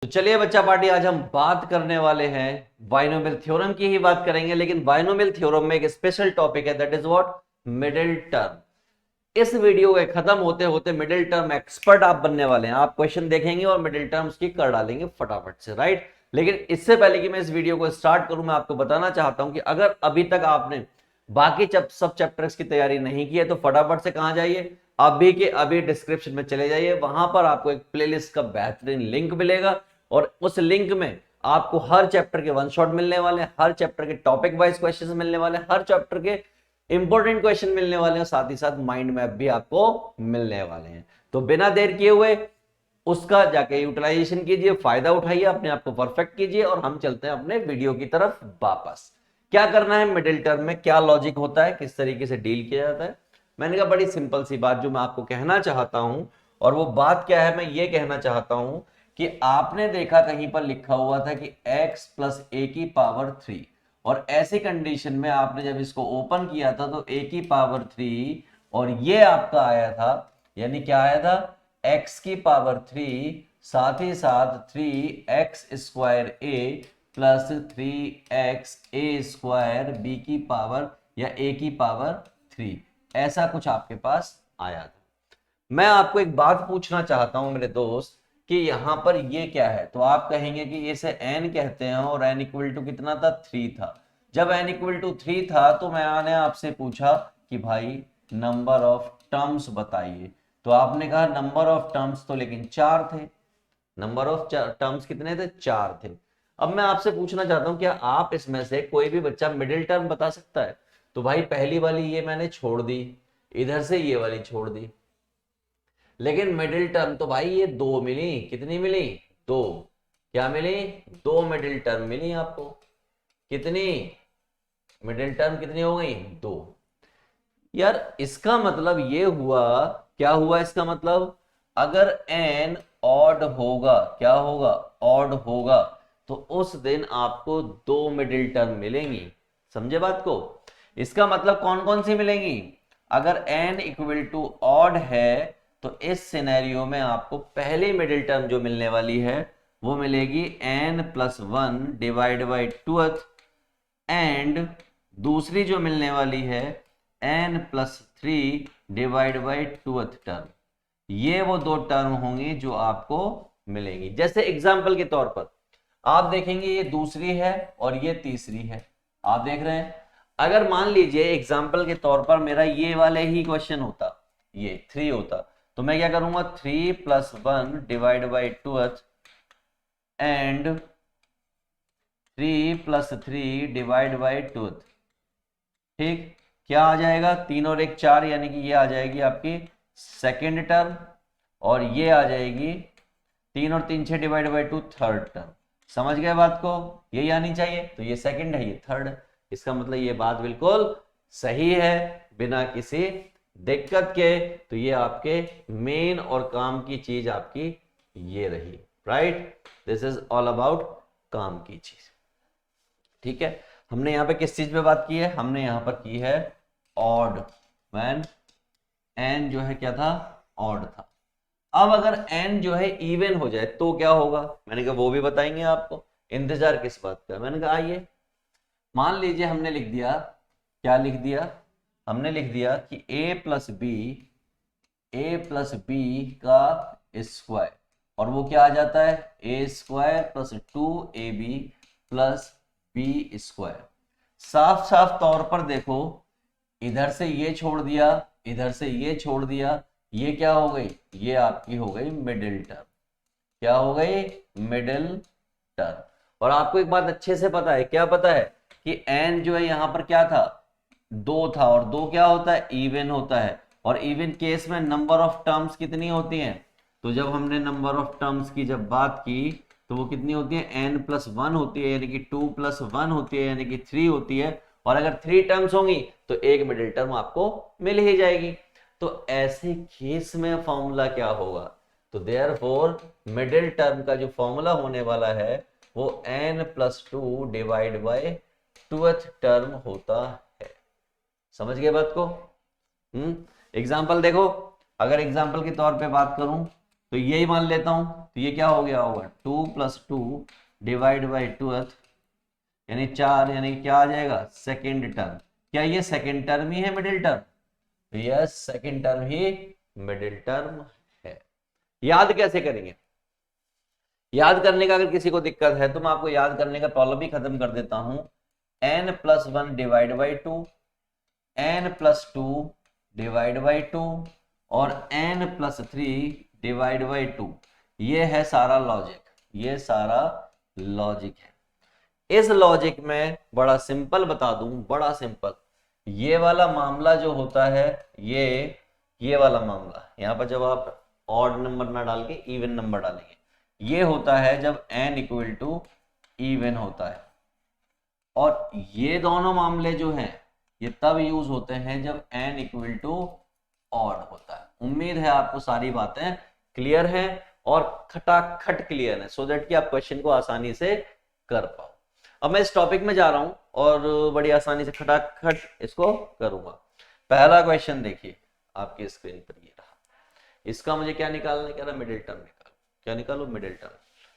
तो चलिए बच्चा पार्टी, आज हम बात करने वाले हैं बाइनोमियल थ्योरम की ही बात करेंगे। लेकिन बाइनोमियल थ्योरम में एक स्पेशल टॉपिक है, that is what, middle term. इस वीडियो के खत्म होते होते मिडिल टर्म एक्सपर्ट आप बनने वाले हैं। आप क्वेश्चन देखेंगे और मिडिल टर्म्स की कर डालेंगे फटाफट से, राइट। लेकिन इससे पहले कि मैं इस वीडियो को स्टार्ट करूं, मैं आपको बताना चाहता हूं कि अगर अभी तक आपने बाकी सब चैप्टर्स की तैयारी नहीं की है तो फटाफट से कहां जाइए, अभी के अभी डिस्क्रिप्शन में चले जाइए। वहां पर आपको एक प्लेलिस्ट का बेहतरीन लिंक मिलेगा और उस लिंक में आपको हर चैप्टर के वन शॉट मिलने वाले हैं, हर चैप्टर के टॉपिक वाइज क्वेश्चंस मिलने वाले हैं, हर चैप्टर के इंपॉर्टेंट क्वेश्चन मिलने वाले हैं, साथ ही साथ माइंड मैप भी आपको मिलने वाले हैं। तो बिना देर किए हुए उसका जाके यूटिलाइजेशन कीजिए, फायदा उठाइए, अपने आप को परफेक्ट कीजिए और हम चलते हैं अपने वीडियो की तरफ वापस। क्या करना है मिडिल टर्म में, क्या लॉजिक होता है, किस तरीके से डील किया जाता है। मैंने कहा बड़ी सिंपल सी बात जो मैं आपको कहना चाहता हूं, और वो बात क्या है, मैं ये कहना चाहता हूं कि आपने देखा कहीं पर लिखा हुआ था कि x प्लस ए की पावर 3, और ऐसी कंडीशन में आपने जब इसको ओपन किया था तो a की पावर 3 और ये आपका आया था, यानी क्या आया था, x की पावर 3 साथ ही साथ 3x square a plus 3x a square b की पावर या a की पावर 3, ऐसा कुछ आपके पास आया था। मैं आपको एक बात पूछना चाहता हूं मेरे दोस्त कि यहां पर ये क्या है, तो आप कहेंगे कि इसे n कहते हैं और n इक्वल टू कितना था, 3 था। जब n इक्वल टू 3 था तो मैंने आपसे पूछा कि भाई नंबर ऑफ टर्म्स बताइए, तो आपने कहा नंबर ऑफ टर्म्स तो लेकिन 4 थे। नंबर ऑफ टर्म्स कितने थे, 4 थे। अब मैं आपसे पूछना चाहता हूं क्या आप इसमें से कोई भी बच्चा मिडिल टर्म बता सकता है। तो भाई पहली वाली ये मैंने छोड़ दी, इधर से ये वाली छोड़ दी, लेकिन मिडिल टर्म तो भाई ये 2 मिली। कितनी मिली, 2। क्या मिली, 2 मिडिल टर्म मिली आपको। कितनी मिडिल टर्म कितनी हो गई, 2। यार इसका मतलब ये हुआ, क्या हुआ इसका मतलब, अगर n ऑड होगा, क्या होगा, ऑड होगा, तो उस दिन आपको 2 मिडिल टर्म मिलेंगी। समझे बात को। इसका मतलब कौन कौन सी मिलेंगी, अगर n इक्वल टू ऑड है तो इस सिनेरियो में आपको पहली मिडिल टर्म जो मिलने वाली है वो मिलेगी n plus 1 divide by 2, and दूसरी जो मिलने वाली है n plus 3 divide by 2 term. ये वो 2 टर्म होंगी जो आपको मिलेंगी। जैसे एग्जाम्पल के तौर पर आप देखेंगे ये दूसरी है और ये तीसरी है, आप देख रहे हैं। अगर मान लीजिए एग्जाम्पल के तौर पर मेरा ये वाले ही क्वेश्चन होता, ये 3 होता, तो मैं क्या करूंगा, 3 plus 1 divide by 2 and 3 plus 3 divide by 2। ठीक, क्या आ जाएगा, 3 और 1 4, यानी कि ये आ जाएगी आपकी सेकेंड टर्म, और ये आ जाएगी 3 और 3 6 डिवाइड बाई 2 थर्ड टर्म। समझ गए बात को, यही आनी चाहिए। तो ये सेकंड है, ये थर्ड। इसका मतलब ये बात बिल्कुल सही है बिना किसी दिक्कत के। तो ये आपके मेन और काम की चीज आपकी ये रही, right. This is all about काम की चीज। ठीक है, हमने यहां पे किस चीज पे बात की है, हमने यहां पर की है ऑड, व्हेन n जो है क्या था, ऑड था। अब अगर n जो है इवन हो जाए तो क्या होगा, मैंने कहा वो भी बताएंगे आपको। इंतजार किस बात का, मैंने कहा आइए। मान लीजिए हमने लिख दिया, क्या लिख दिया, हमने लिख दिया कि a प्लस बी का स्क्वायर, और वो क्या आ जाता है, A square plus 2ab plus B square. साफ साफ तौर पर देखो, इधर से ये छोड़ दिया, इधर से ये छोड़ दिया, ये क्या हो गई, ये आपकी हो गई मिडिल टर्म। क्या हो गई, मिडिल टर्म। और आपको एक बात अच्छे से पता है, क्या पता है, कि n जो है यहां पर क्या था, 2 था, और 2 क्या होता है, इवन होता है। और इवन केस में नंबर ऑफ टर्म्स कितनी होती हैं, तो जब हमने नंबर ऑफ टर्म्स की जब बात की तो वो कितनी होती है, n प्लस 1 होती है, यानी कि 2 प्लस 1 होती है, यानी कि 3 होती है। और अगर 3 टर्म्स होंगी तो एक मिडिल टर्म आपको मिल ही जाएगी। तो ऐसे केस में फॉर्मूला क्या होगा, तो देयरफॉर मिडिल टर्म का जो फॉर्मूला होने वाला है वो n plus 2 divide by 2th term होता है। समझ गए बात को। एग्जाम्पल देखो, अगर एग्जाम्पल के तौर पे बात करूं तो यही मान लेता हूं, तो ये क्या हो गया होगा 2 + 2 डिवाइड बाई 2 यानी 4, यानी क्या आ जाएगा सेकेंड टर्म। क्या ये सेकेंड टर्म ही है मिडिल टर्म? तो यस, सेकेंड टर्म ही मिडिल टर्म है। याद कैसे करेंगे? याद करने का अगर किसी को दिक्कत है तो मैं आपको याद करने का प्रॉब्लम ही खत्म कर देता हूं। n+1 divide by 2, n+2 divide by 2 और n+3 डिवाइड बाई 2। ये है सारा लॉजिक, ये सारा लॉजिक है। इस लॉजिक में बड़ा सिंपल बता दूं, बड़ा सिंपल, ये वाला मामला जो होता है, ये वाला मामला, यहां पर जब आप ऑड नंबर ना डाल के इवन नंबर डालेंगे, ये होता है जब n इक्वल टू इवन होता है। और ये दोनों मामले जो हैं ये तब यूज होते हैं जब n इक्वल टू ऑड होता है। उम्मीद है आपको सारी बातें क्लियर हैं और खटाखट क्लियर है, सो दैट कि आप क्वेश्चन को आसानी से कर पाओ। अब मैं इस टॉपिक में जा रहा हूं और बड़ी आसानी से खटाखट इसको करूंगा। पहला क्वेश्चन देखिए आपकी स्क्रीन पर, ये रहा। इसका मुझे क्या निकालना है? कह रहा मिडिल टर्म निकालो। क्या निकालो? Middle term.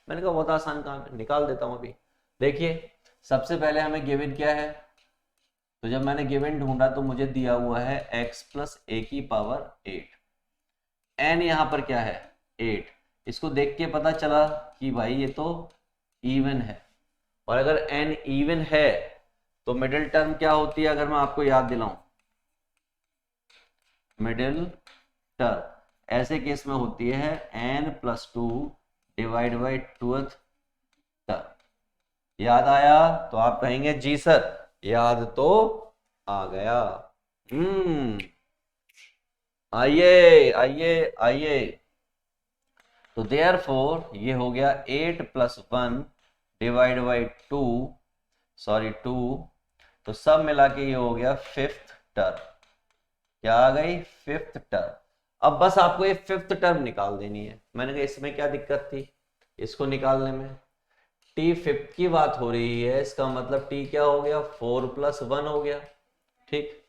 मैंने कहा बहुत आसान काम है, निकाल देता हूं अभी। देखिए सबसे पहले हमें गिवन क्या है, तो जब मैंने गिवन ढूंढा तो मुझे दिया हुआ है x + a⁸। n यहां पर क्या है? 8। इसको देख के पता चला कि भाई ये तो इवन है, और अगर n इवन है तो मिडिल टर्म क्या होती है? अगर मैं आपको याद दिलाऊं, मिडिल टर्म ऐसे केस में होती है n+2 divide by 2th term. याद आया तो आप कहेंगे जी सर याद तो आ गया। आइए आइए आइए। तो देयरफॉर ये हो गया 8 + 1 डिवाइड बाई 2, सॉरी 2, तो सब मिला के ये हो गया 5th टर्म। क्या आ गई? 5th term. अब बस आपको ये 5th टर्म निकाल देनी है। मैंने कहा इसमें क्या दिक्कत थी इसको निकालने में? t 5th की बात हो रही है, इसका मतलब t क्या हो गया? 4 + 1 हो गया, ठीक।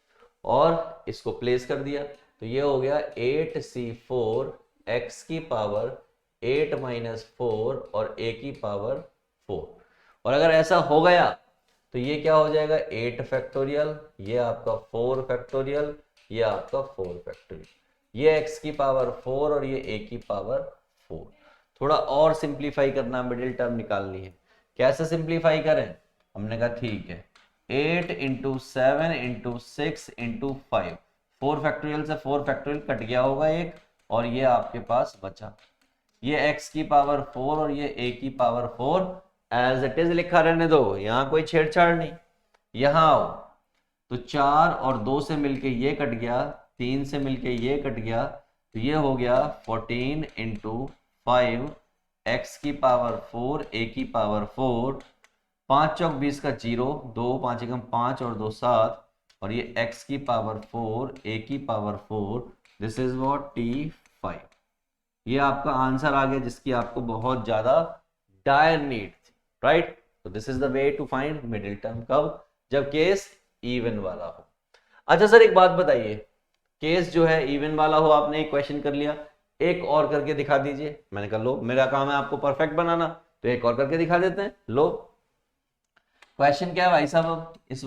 और इसको प्लेस कर दिया तो ये हो गया 8c4 x⁴ 8 - 4 और a⁴ 4। और अगर ऐसा हो गया तो ये क्या हो जाएगा? 8 फैक्टोरियल, ये आपका 4 फैक्टोरियल, ये आपका 4 फैक्टोरियल, ये x⁴ और ये a⁴ थोड़ा और सिंप्लीफाई करना, मिडिल टर्म निकालनी है। कैसे सिंप्लीफाई करें? हमने कहा ठीक है 8 × 7 × 6 × 5, 4 फैक्टोरियल से 4 फैक्टोरियल कट गया होगा एक, और ये आपके पास बचा। ये x⁴ और ये a⁴ एज इट इज लिखा रहने दो, यहाँ कोई छेड़छाड़ नहीं। यहाँ आओ तो 4 और 2 से मिलके ये कट गया, 3 से मिलके ये कट गया, तो ये हो गया 14 × 5 x⁴ a⁴, 5 चौक 20 का 0, 2 5 एकम 5 और 2 7, और ये x⁴ a⁴, this is what t5। ये आपका आंसर आ गया जिसकी आपको बहुत ज्यादा डायर नीड थी, राइट। तो this is the way to find middle term. कब? जब केस इवन वाला हो। अच्छा सर एक बात बताइए, केस जो है इवन वाला हो, आपने एक क्वेश्चन कर लिया, एक और करके दिखा दीजिए। मैंने कहा लो, मेरा काम है आपको परफेक्ट बनाना, तो एक और करके दिखा देते हैं। लो क्वेश्चन क्या है भाई साहब? इस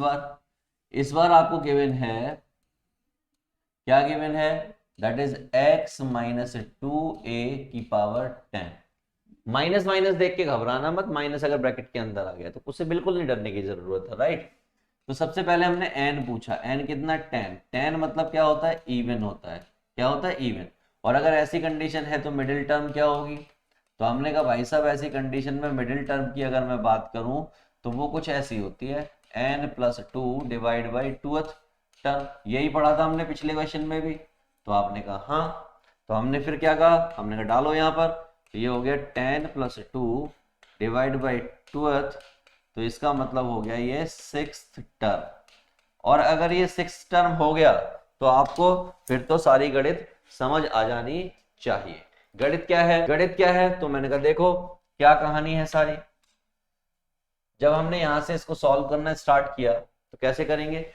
बार आपको गिवन है, क्या गिवन है? That is x - 2a⁻10। Minus minus देख के घबराना मत, माइनस अगर ब्रैकेट के अंदर आ गया तो उससे बिल्कुल नहीं डरने की जरूरत है, राइट। तो सबसे पहले हमने n पूछा, n कितना? 10। 10 मतलब क्या होता है? इवन होता है। क्या होता है? इवन। और अगर ऐसी कंडीशन है तो मिडिल टर्म क्या होगी? तो हमने कहा भाई साहब ऐसी कंडीशन में मिडिल टर्म की अगर मैं बात करूं तो वो कुछ ऐसी होती है n+2 divide by 2th term. यही पढ़ा था हमने पिछले क्वेश्चन में भी। तो आपने कहा हाँ, तो हमने फिर क्या कहा? हमने कहा डालो यहाँ पर, तो ये हो गया 10+2 डिवाइड बाई 2th, तो इसका मतलब हो गया ये 6th टर्म। और अगर ये 6th टर्म हो गया तो आपको फिर तो सारी गणित समझ आ जानी चाहिए। गणित क्या है? गणित क्या है? तो मैंने कहा देखो क्या कहानी है सारी। जब हमने यहां से इसको सॉल्व करना स्टार्ट किया तो कैसे करेंगे?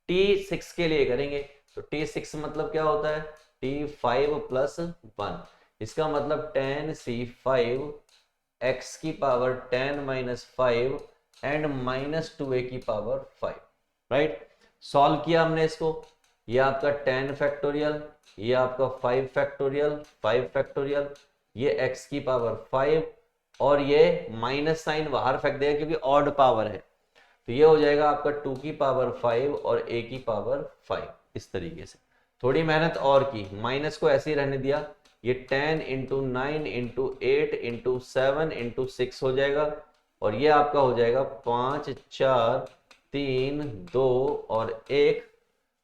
t6 के लिए करेंगे, तो t6 मतलब क्या होता है? t5 + 1, इसका मतलब tan C5 x की पावर 10-5 एंड -2a की पावर 5, राइट। सॉल्व किया हमने इसको, ये आपका 10 फैक्टोरियल, ये आपका 5 फैक्टोरियल, 5 फैक्टोरियल, ये x की पावर 5 और ये माइनस साइन बाहर फेंक देगा क्योंकि ऑड पावर है, तो ये हो जाएगा आपका 2 की पावर 5 और a की पावर 5। इस तरीके से थोड़ी मेहनत और की, माइनस को ऐसे ही रहने दिया, ये 10 इंटू 9 इंटू 8 इंटू 7 इंटू 6 हो जाएगा और ये आपका हो जाएगा 5 4 3 2 और 1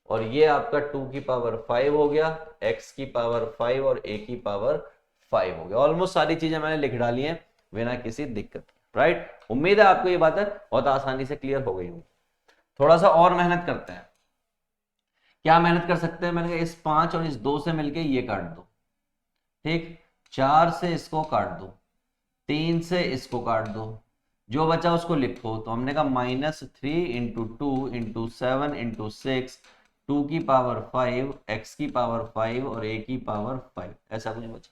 और ये आपका 2 की पावर 5 हो गया, x की पावर 5 और a की पावर 5 हो गया। ऑलमोस्ट सारी चीजें मैंने लिख डाली हैं बिना किसी दिक्कत, राइट। उम्मीद है आपको ये बातें बहुत आसानी से क्लियर हो गई होंगी। थोड़ा सा और मेहनत करते हैं। क्या मेहनत कर सकते हैं, मैंने कहा इस 5 और इस 2 से मिलके ये काट दो, ठीक, 4 से इसको काट दो, 3 से इसको काट दो, जो बचा उसको लिखो। तो हमने कहा -3 इंटू 2 इंटू 7 इंटू 6, 2 की पावर 5, x की पावर 5 और a की पावर 5, ऐसा कुछ बचा।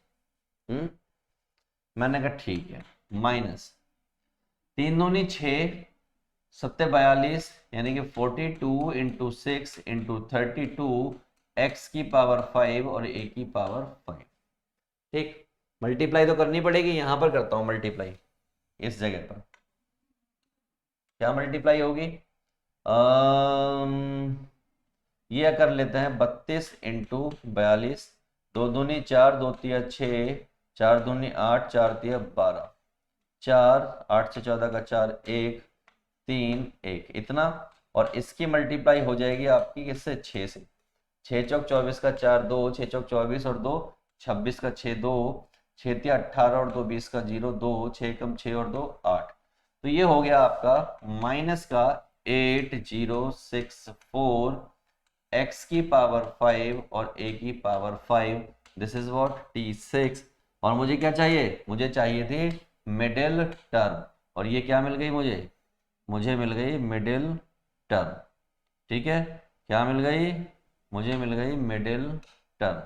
मैंने कहा ठीक है, माइनस 3 दूनी 6, 7 42 यानी कि 42 इंटू 6 इंटू 32, x की पावर 5 और a की पावर 5, ठीक। मल्टीप्लाई तो करनी पड़ेगी, यहां पर करता हूं मल्टीप्लाई, इस जगह पर क्या मल्टीप्लाई होगी, ये कर लेते हैं 32 इंटू 42, 2 दूनी 4, 2 तिया 6, 4 दूनी 8, 4 तिया 12, 4 8 से 14 का 4, 1 3 1 इतना, और इसकी मल्टीप्लाई हो जाएगी आपकी किससे, 6 से। 6 चौक 24 का 4 2, 6 चौक 24 और 2 26 का 6 2, 6 तिया 18 और 2 20 का 0 2, 6 कम 6 और 2 8। तो ये हो गया आपका माइनस का 8064 x की पावर 5 और a की power 5, this is what T6। और मुझे क्या चाहिए, मुझे चाहिए थी मिडिल टर्म, और ये क्या मिल गई मुझे मिल गई मिडिल टर्म, ठीक है। क्या मिल गई, मुझे मिल गई मिडिल टर्म।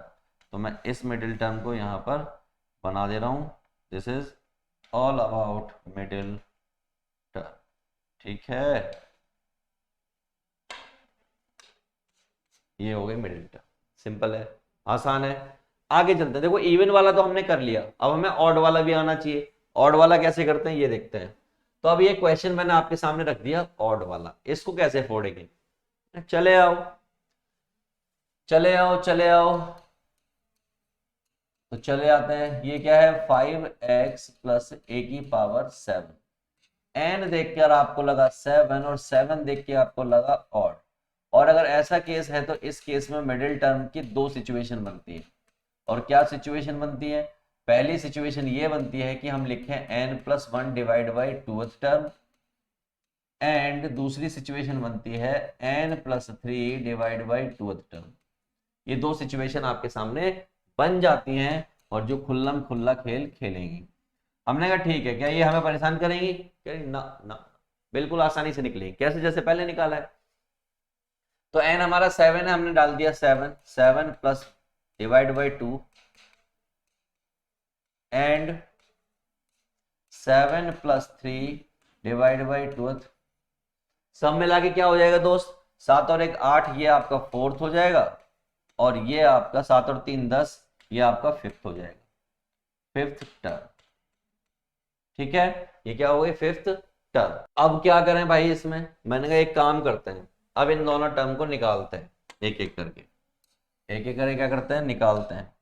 तो मैं इस मिडिल टर्म को यहाँ पर बना दे रहा हूँ, this is all about middle term, ठीक है। ये हो गई मिडिल टर्म, सिंपल है, आसान है। आगे चलते हैं, देखो इवन वाला तो हमने कर लिया, अब हमें ऑड वाला भी आना चाहिए। ऑड वाला कैसे करते हैं ये देखते हैं। तो अब ये क्वेश्चन मैंने आपके सामने रख दिया ऑड वाला, इसको कैसे फोड़ेंगे, चले आओ चले आओ चले आओ, तो चले आते हैं। ये क्या है, 5x प्लस a की पावर 7, n देख कर आपको लगा 7 और 7 देख के आपको लगा ऑड। और अगर ऐसा केस है तो इस केस में मिडिल टर्म की दो सिचुएशन बनती है। और क्या सिचुएशन बनती है, पहली सिचुएशन ये बनती है कि हम लिखें n+1 divide by 2th term, and दूसरी सिचुएशन बनती है n+3 divide by 2th term. ये दो सिचुएशन आपके सामने बन जाती हैं और जो खुल्लम खुल्ला खेल खेलेंगी। हमने कहा ठीक है, क्या ये हमें परेशान करेंगी, ना ना, बिल्कुल आसानी से निकलेगी, कैसे, जैसे पहले निकाला है। तो n हमारा 7 है, हमने डाल दिया 7 plus divide by 2 and 7 plus 3 divide by 2, सब मिला के क्या हो जाएगा दोस्त, 7 और 1 8, ये आपका 4th हो जाएगा, और ये आपका 7 और 3 10, ये आपका 5th हो जाएगा, 5th टर्म, ठीक है। ये क्या हो गई, 5th टर्म। अब क्या करें भाई इसमें, मैंने कहा एक काम करते हैं, अब इन दोनों टर्म को निकालते हैं एक एक करके, एक एक करके क्या करते हैं, निकालते हैं।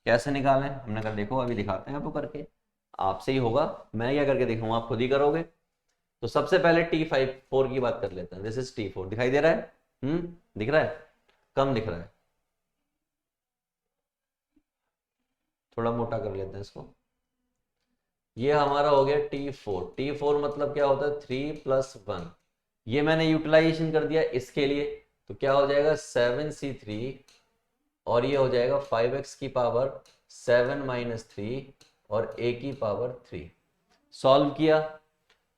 कैसे निकालें, हमने कहा देखो अभी दिखाते हैं आपको करके, आपसे ही होगा, मैं क्या करके दिखाऊंगा, आप खुद ही करोगे। तो सबसे पहले T4 की बात कर लेते हैं, दिस इज T4, दिखाई दे रहा है, दिख रहा है, कम दिख रहा है, थोड़ा मोटा कर लेते हैं इसको। ये हमारा हो गया T4 मतलब क्या होता है, 3 + 1, ये मैंने यूटिलाइजेशन कर दिया इसके लिए, तो क्या हो जाएगा 7C3 और ये हो जाएगा 5x की पावर 7 - 3 और a की पावर 3। सॉल्व किया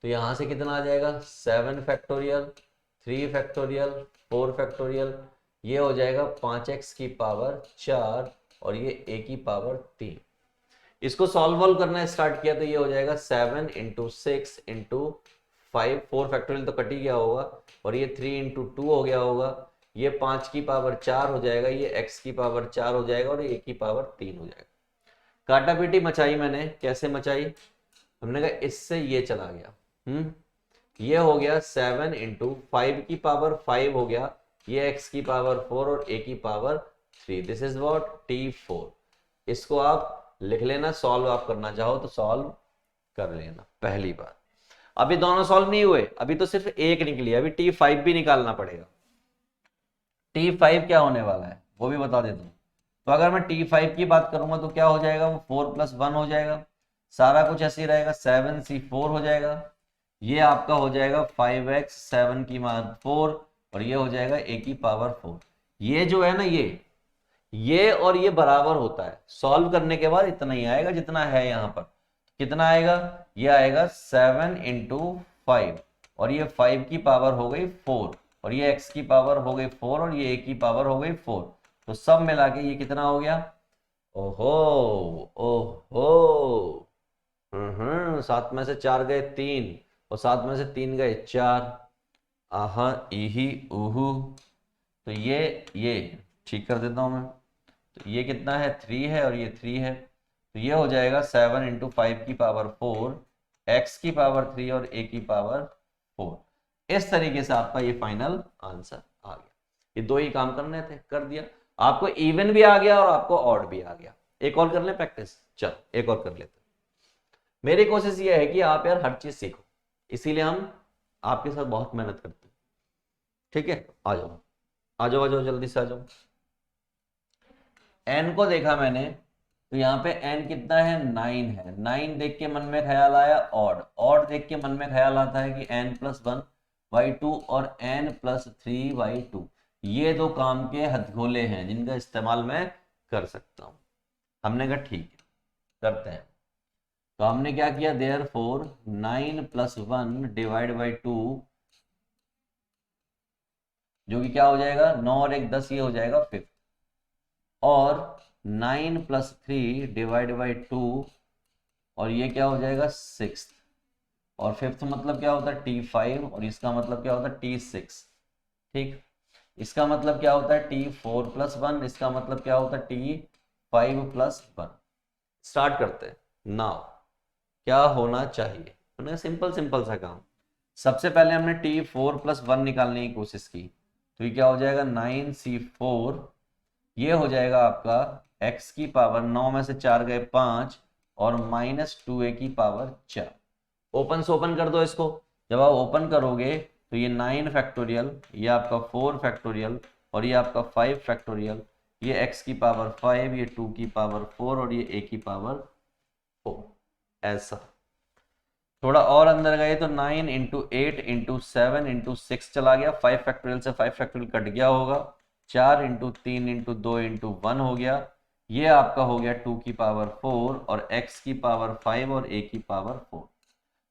तो यहां से कितना आ जाएगा, 7 फैक्टोरियल, 3 फैक्टोरियल, 4 फैक्टोरियल, ये हो जाएगा 5x की पावर 4 और ये a की पावर 3। इसको सॉल्व करना स्टार्ट किया तो ये हो जाएगा 7 इंटू 6 इंटू 5, 4 फैक्टोरियल तो कट ही गया होगा, और ये 3 इंटू 2 हो गया होगा, ये 5 की पावर 4 हो जाएगा, ये x की पावर 4 हो जाएगा, और ये a की पावर 3 हो जाएगा। काटा पीटी मचाई मैंने, कैसे मचाई, हमने कहा इससे ये चला गया, ये हो गया 7 इंटू 5 की पावर 5 हो गया, ये x की पावर 4 और a की power 3, this is what T4। इसको आप लिख लेना, सॉल्व आप करना चाहो तो सॉल्व कर लेना। पहली बात, अभी दोनों सॉल्व नहीं हुए, अभी तो सिर्फ एक निकली, अभी T5 भी निकालना पड़ेगा। T5 क्या होने वाला है वो भी बता देता हूँ। तो अगर मैं T5 की बात करूंगा तो क्या हो जाएगा, वो 4 + 1 हो जाएगा, सारा कुछ ऐसे ही रहेगा, 7C4 हो जाएगा, ये आपका हो जाएगा 5x 7 की मान 4, और ये हो जाएगा a की पावर 4। ये जो है ना, ये और ये बराबर होता है, सॉल्व करने के बाद इतना ही आएगा जितना है यहाँ पर। कितना आएगा, ये आएगा 7 इंटू 5, और ये 5 की पावर हो गई 4, और ये x की पावर हो गई 4, और ये a की पावर हो गई 4, तो सब मिला के ये कितना हो गया, ओहो ओहो, 7 में से 4 गए 3, और 7 में से 3 गए 4, आहा इही उहू, तो ये ठीक कर देता हूं मैं, तो ये कितना है 3 है, और ये 3 है, तो ये हो जाएगा 7 इंटू 5 की पावर 4, x की पावर 3 और a की पावर 4। इस तरीके से आपका ये फाइनल आंसर आ गया। ये दो ही काम करने थे, कर दिया, आपको इवन भी आ गया और आपको ऑड भी आ गया। एक और कर ले प्रैक्टिस, चलो एक और कर लेते। मेरी कोशिश ये है कि आप यार हर चीज सीखो, इसीलिए हम आपके साथ बहुत मेहनत करते हैं, ठीक है। आ जाओ आ जाओ आ जाओ, जल्दी से आ जाओ। n को देखा मैंने, तो यहाँ पे n कितना है, 9 है, 9 देख के मन में ख्याल आया ऑड, ऑड देख के मन में ख्याल आता है कि n + 1/2 और n + 3/2, ये दो काम के हथगोले हैं जिनका इस्तेमाल मैं कर सकता हूँ। हमने कहा ठीक है करते हैं, तो हमने क्या किया, देयरफॉर 9 + 1/2, जो कि क्या हो जाएगा, 9 और 1 10, ये हो जाएगा 5, और 9 + 3/2, और ये क्या हो जाएगा 6, और 5th मतलब क्या होता है T5, और इसका मतलब क्या होता है T6, ठीक। इसका मतलब क्या होता है T4 + 1, इसका मतलब क्या होता है T5 + 1। स्टार्ट करते हैं नाउ, क्या होना चाहिए, सिंपल सा काम। सबसे पहले हमने T4 + 1 निकालने की कोशिश की, तो ये क्या हो जाएगा 9C4, ये हो जाएगा आपका x की पावर 9 में से 4 गए 5, और -2a की पावर 4। ओपन से ओपन कर दो इसको, जब आप ओपन करोगे तो ये 9 फैक्टोरियल, ये आपका 4 फैक्टोरियल, और ये आपका 5 फैक्टोरियल, ये x की पावर 5, ये 2 की पावर 4, और ये a की पावर 4, ऐसा। थोड़ा और अंदर गए तो 9 इंटू 8 इंटू 7 इंटू 6 चला गया, 5 फैक्टोरियल से 5 फैक्टोरियल कट गया होगा, 4 इंटू 3 इंटू 2 इंटू 1 हो गया, ये आपका हो गया 2 की पावर 4, और x की पावर 5, और a की पावर 4।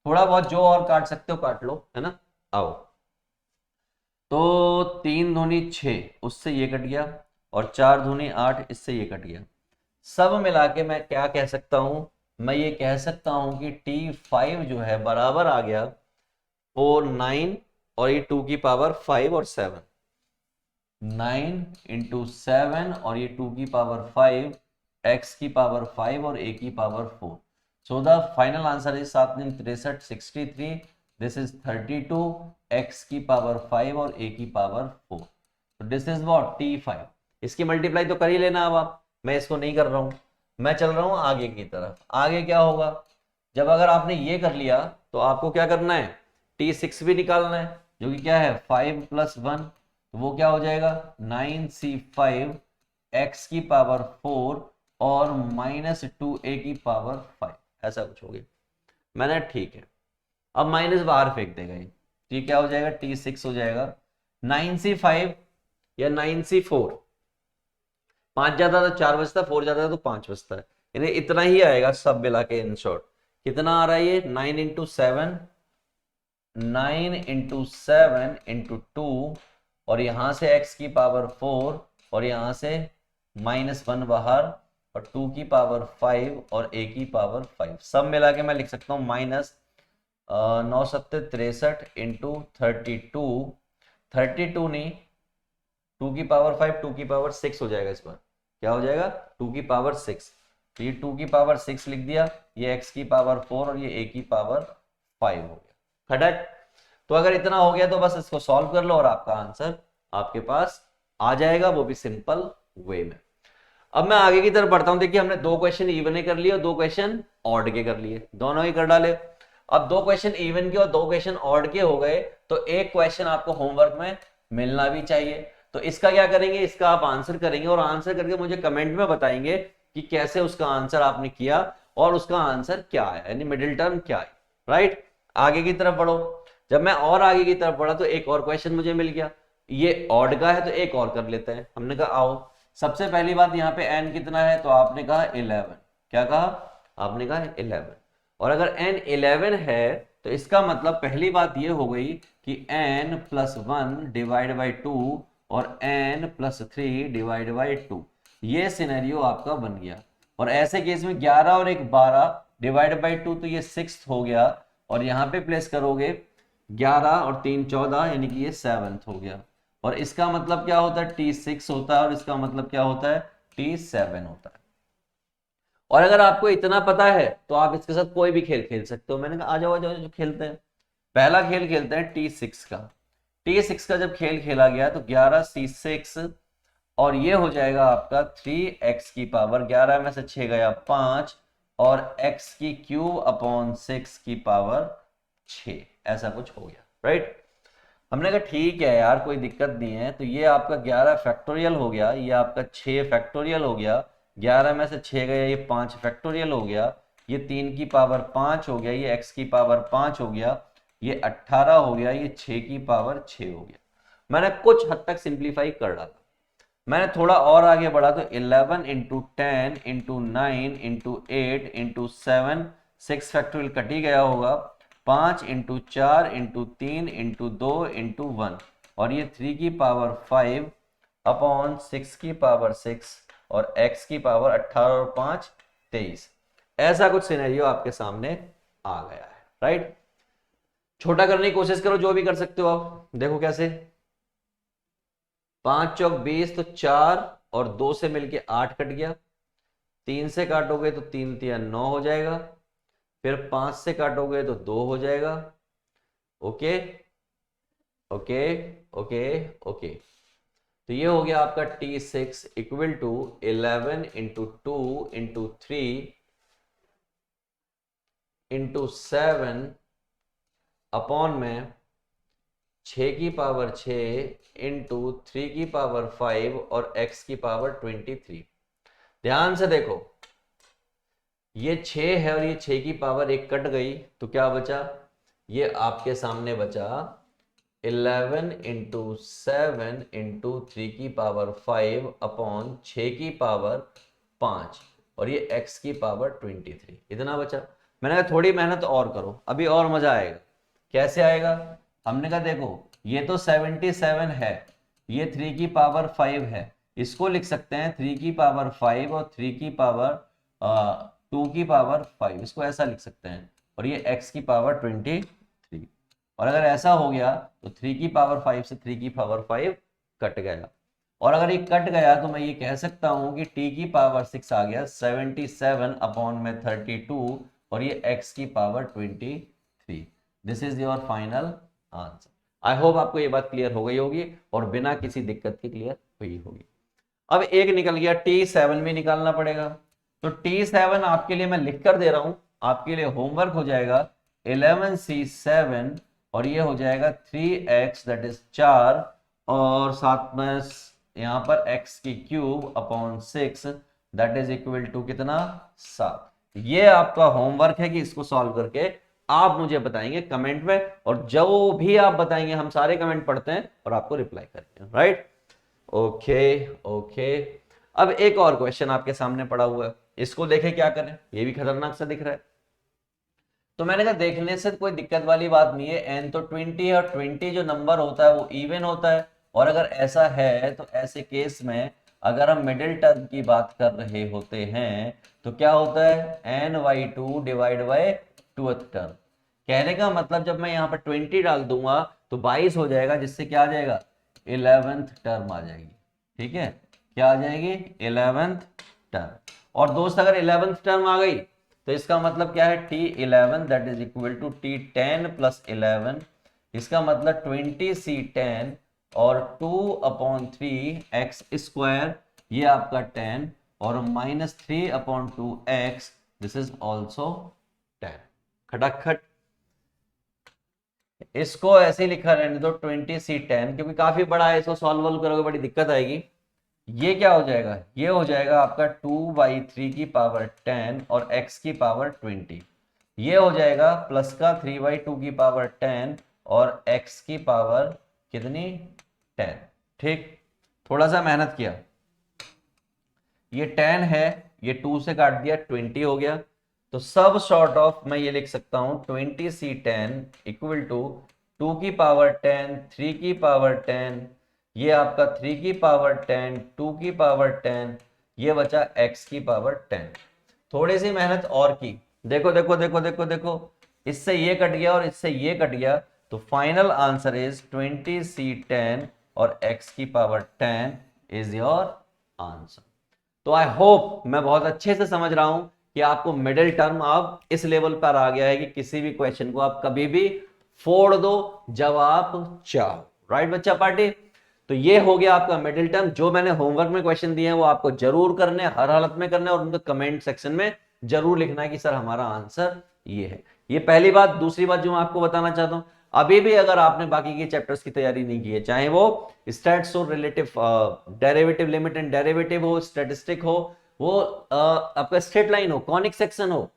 थोड़ा बहुत जो और काट सकते हो काट लो, है ना। आओ, तो 3 दूनी 6, उससे ये कट गया, और 4 दूनी 8, इससे ये कट गया। सब मिला के मैं क्या कह सकता हूं, मैं ये कह सकता हूं कि T5 जो है बराबर आ गया 4 9, और ये 2 की पावर 5 और 7, 9 इंटू 7, और ये 2 की पावर 5, x की पावर 5 और a की power 4। So the final answer is 7 × 63 63, this is 32, x की पावर 5 और a की पावर 4। तो दिस इज व्हाट T5। इसकी मल्टीप्लाई तो कर ही लेना, अब आप, मैं इसको नहीं कर रहा हूं, मैं चल रहा हूं आगे की तरफ। आगे क्या होगा, जब अगर आपने ये कर लिया तो आपको क्या करना है, T6 भी निकालना है, जो कि क्या है 5 + 1, तो वो क्या हो जाएगा 9C5, x की पावर 4 और -2a की पावर 5, ऐसा कुछ हो गया। मैंने ठीक है, अब माइनस बाहर फेंक देगा ये, तो ये क्या हो जाएगा T6 हो जाएगा 9C5 या 9C4, 5 जाता तो 4 बचता, 4 जाता तो 5 बचता है, यानी इतना ही आएगा सब मिला के। इन शॉर्ट कितना आ रहा है ये 9 इंटू 7, 9 इंटू 7 इंटू 2, और यहां से x की पावर 4, और यहां से -1 बाहर, और 2 की पावर 5 और a की पावर 5 सब मिला के मैं लिख सकता हूँ माइनस 9 सत्ते 63 इंटू 32 नहीं 2 की पावर 5 2 की पावर 6 हो जाएगा। इस बार क्या हो जाएगा 2 की पावर 6। तो ये 2 की पावर 6 लिख दिया, ये x की पावर 4 और ये a की पावर 5 हो गया खटक। तो अगर इतना हो गया तो बस इसको सॉल्व कर लो और आपका आंसर आपके पास आ जाएगा, वो भी सिंपल वे में। अब मैं आगे की तरफ बढ़ता हूं। देखिए हमने 2 क्वेश्चन इवन के कर लिए और 2 क्वेश्चन ऑड के कर लिए, दोनों ही कर डाले। अब 2 क्वेश्चन इवन के और 2 क्वेश्चन ऑड के हो गए तो एक क्वेश्चन आपको होमवर्क में मिलना भी चाहिए। तो इसका क्या करेंगे, इसका आप आंसर करेंगे और आंसर करके मुझे कमेंट में बताएंगे कि कैसे उसका आंसर आपने किया और उसका आंसर क्या है, यानी मिडिल टर्म क्या है। राइट, आगे की तरफ बढ़ो। जब मैं और आगे की तरफ बढ़ा तो एक और क्वेश्चन मुझे मिल गया, ये ऑड का है तो एक और कर लेते हैं। हमने कहा आओ, सबसे पहली बात यहाँ पे n कितना है, तो आपने कहा 11। क्या कहा आपने, कहा 11। और अगर n 11 है तो इसका मतलब पहली बात ये हो गई कि n प्लस 1 डिवाइड बाई 2 और n प्लस 3 डिवाइड बाई 2, ये सिनेरियो आपका बन गया। और ऐसे केस में 11 और 1 12 डिवाइड बाई 2, तो ये 6 हो गया। और यहाँ पे प्लेस करोगे 11 और 3 14, यानी कि ये 7 हो गया। और इसका मतलब क्या होता है, T6 होता है और इसका मतलब क्या होता है, T7 होता है। और अगर आपको इतना पता है तो आप इसके साथ कोई भी खेल खेल सकते हो। मैंने कहा आ जाओ जो खेलते हैं। पहला खेल खेलते हैं T6 का। T6 का जब खेल खेला गया तो 11C6 और ये हो जाएगा आपका 3x की पावर 11 में से 6 गया 5 और x की क्यूब अपॉन 6 की पावर 6, ऐसा कुछ हो गया। राइट, हमने कहा ठीक है यार कोई दिक्कत नहीं है। तो ये आपका 11 फैक्टोरियल हो गया, ये आपका 6 फैक्टोरियल हो गया, 11 में से 6 गया, ये 5 फैक्टोरियल हो गया, ये 3 की पावर 5 हो गया, ये x की पावर 5 हो गया, ये 18 हो गया, ये 6 की पावर 6 हो गया। मैंने कुछ हद तक सिंप्लीफाई कर डाला। मैंने थोड़ा और आगे बढ़ा तो 11 into 10 into 9 into 8 into 7, 6 factorial cut ही गया होगा, 5 इंटू 4 इंटू 3 इंटू 2 इंटू 1 और ये 3 की पावर 5 अपॉन 6 की पावर 6 और x की पावर 18 और 5 23। ऐसा कुछ सिनेरियो आपके सामने आ गया है। राइट, छोटा करने की कोशिश करो, जो भी कर सकते हो आप। देखो कैसे, 5 चौक 20 तो 4 और 2 से मिलके 8 कट गया, 3 से काटोगे तो 3 3 9 हो जाएगा, फिर 5 से काटोगे तो 2 हो जाएगा। ओके ओके ओके ओके, तो ये हो गया आपका T6 equal to 11 into 2 into 3 into 7 upon में 6 की पावर 6 इंटू 3 की पावर 5 और x की पावर 23। ध्यान से देखो, ये 6 है और ये 6 की पावर 1 कट गई तो क्या बचा, ये आपके सामने बचा 11 इंटू 7 इंटू 3 की पावर 5 अपॉन 6 की पावर 5 और ये x की पावर 23, इतना बचा। मैंने कहा थोड़ी मेहनत और करो, अभी और मजा आएगा। कैसे आएगा, हमने कहा देखो ये तो 77 है, ये 3 की पावर 5 है, इसको लिख सकते हैं 3 की पावर 5 और 3 की पावर 2 की पावर 5, इसको ऐसा लिख सकते हैं। और ये x की पावर 23। और अगर ऐसा हो गया तो 3 की पावर 5 से 3 की पावर 5 कट गया। और अगर ये कट गया तो मैं ये कह सकता हूं कि t की पावर 6 आ गया 77 अपॉन में 32 और ये x की power 23। This is your final answer. I hope आपको ये बात क्लियर हो गई होगी और बिना किसी दिक्कत के क्लियर हुई होगी। अब एक निकल गया, T7 भी निकालना पड़ेगा। तो T7 आपके लिए मैं लिख कर दे रहा हूं, आपके लिए होमवर्क हो जाएगा 11C7 और ये हो जाएगा 3x दैट इज 4 और साथ में यहां पर x की cube upon 6 that is equal to कितना, 7। ये आपका होमवर्क है कि इसको सॉल्व करके आप मुझे बताएंगे कमेंट में, और जो भी आप बताएंगे हम सारे कमेंट पढ़ते हैं और आपको रिप्लाई करेंगे। Right, okay okay. अब एक और क्वेश्चन आपके सामने पड़ा हुआ है, इसको देखें क्या करें, ये भी खतरनाक सा दिख रहा है। तो मैंने कहा देखने से कोई दिक्कत वाली बात नहीं है, n तो 20 है और 20 जो नंबर होता है वो इवन होता है। और अगर ऐसा है तो ऐसे केस में अगर हम मिडिल टर्म की बात कर रहे होते हैं तो क्या होता है n/2 divide by 2th term. कहने का मतलब जब मैं यहाँ पर 20 डाल दूंगा तो 22 हो जाएगा, जिससे क्या आ जाएगा 11th टर्म आ जाएगी। ठीक है, क्या आ जाएगी 11th टर्म। और दोस्त अगर 11th टर्म आ गई तो इसका मतलब क्या है T11 that is equal to T10 plus 11। इसका मतलब 20C10 और 2/3 x², ये आपका 10 और -3/2x दिस इज ऑल्सो 10। खटाखट इसको ऐसे ही लिखा रहने दो 20C10, क्योंकि काफी बड़ा है, इसको सॉल्व करोगे बड़ी दिक्कत आएगी। ये क्या हो जाएगा, ये हो जाएगा आपका 2/3 की पावर 10 और x की पावर 20। ये हो जाएगा प्लस का 3/2 की पावर 10 और x की पावर कितनी 10। ठीक, थोड़ा सा मेहनत किया, ये 10 है, ये 2 से काट दिया 20 हो गया। तो सब शॉर्ट ऑफ मैं ये लिख सकता हूं 20C10 इक्वल टू 2 की पावर 10, 3 की पावर 10, ये आपका 3 की पावर 10, 2 की पावर 10, ये बचा x की पावर 10। थोड़ी सी मेहनत और की, देखो देखो देखो देखो देखो, इससे ये कट गया और इससे ये कट गया, तो फाइनल आंसर इज 20C10 और x की पावर 10 इज योर आंसर। तो आई होप मैं बहुत अच्छे से समझ रहा हूं कि आपको मिडिल टर्म अब इस लेवल पर आ गया है कि किसी भी क्वेश्चन को आप कभी भी फोड़ दो जब आप चाहो। राइट बच्चा पार्टी, तो ये हो गया आपका मिडिल टर्म। जो मैंने होमवर्क में क्वेश्चन दिए हैं वो आपको जरूर करने, हर हालत में करने, और उनको कमेंट सेक्शन में जरूर लिखना है कि सर हमारा आंसर ये है। ये पहली बात। दूसरी बात जो मैं आपको बताना चाहता हूं, अभी भी अगर आपने बाकी के चैप्टर्स की तैयारी नहीं की है, चाहे वो स्टैट्स हो, relative derivative, limit and derivative हो, स्टैटिस्टिक हो, वो आपका स्ट्रेट लाइन हो, कॉनिक सेक्शन हो,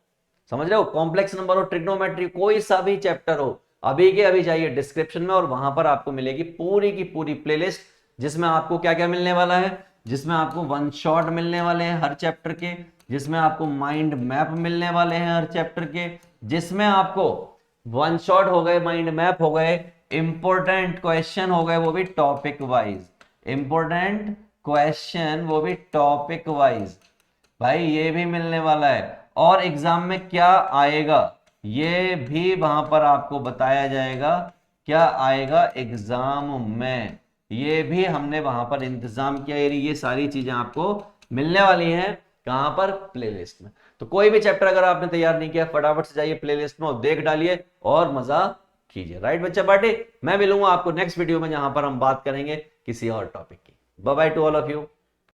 समझ रहे हो, कॉम्प्लेक्स नंबर हो, ट्रिग्नोमेट्री, कोई सा भी चैप्टर हो, अभी के अभी जाइए डिस्क्रिप्शन में और वहां पर आपको मिलेगी पूरी की पूरी प्लेलिस्ट, जिसमें आपको क्या क्या मिलने वाला है, जिसमें आपको वन शॉट मिलने वाले हैं हर चैप्टर के, जिसमें आपको माइंड मैप मिलने वाले हैं हर चैप्टर के, जिसमें आपको वन शॉट हो गए, माइंड मैप हो गए, इंपॉर्टेंट क्वेश्चन हो गए वो भी टॉपिक वाइज, इंपॉर्टेंट क्वेश्चन वो भी टॉपिक वाइज, भाई ये भी मिलने वाला है। और एग्जाम में क्या आएगा ये भी वहां पर आपको बताया जाएगा, क्या आएगा एग्जाम में ये भी हमने वहां पर इंतजाम किया। ये सारी चीजें आपको मिलने वाली हैं कहां पर, प्लेलिस्ट में। तो कोई भी चैप्टर अगर आपने तैयार नहीं किया, फटाफट से जाइए प्लेलिस्ट में और देख डालिए और मजा कीजिए। राइट बच्चा पार्टी, मैं मिलूंगा आपको नेक्स्ट वीडियो में जहां पर हम बात करेंगे किसी और टॉपिक की। Bye bye to all of you.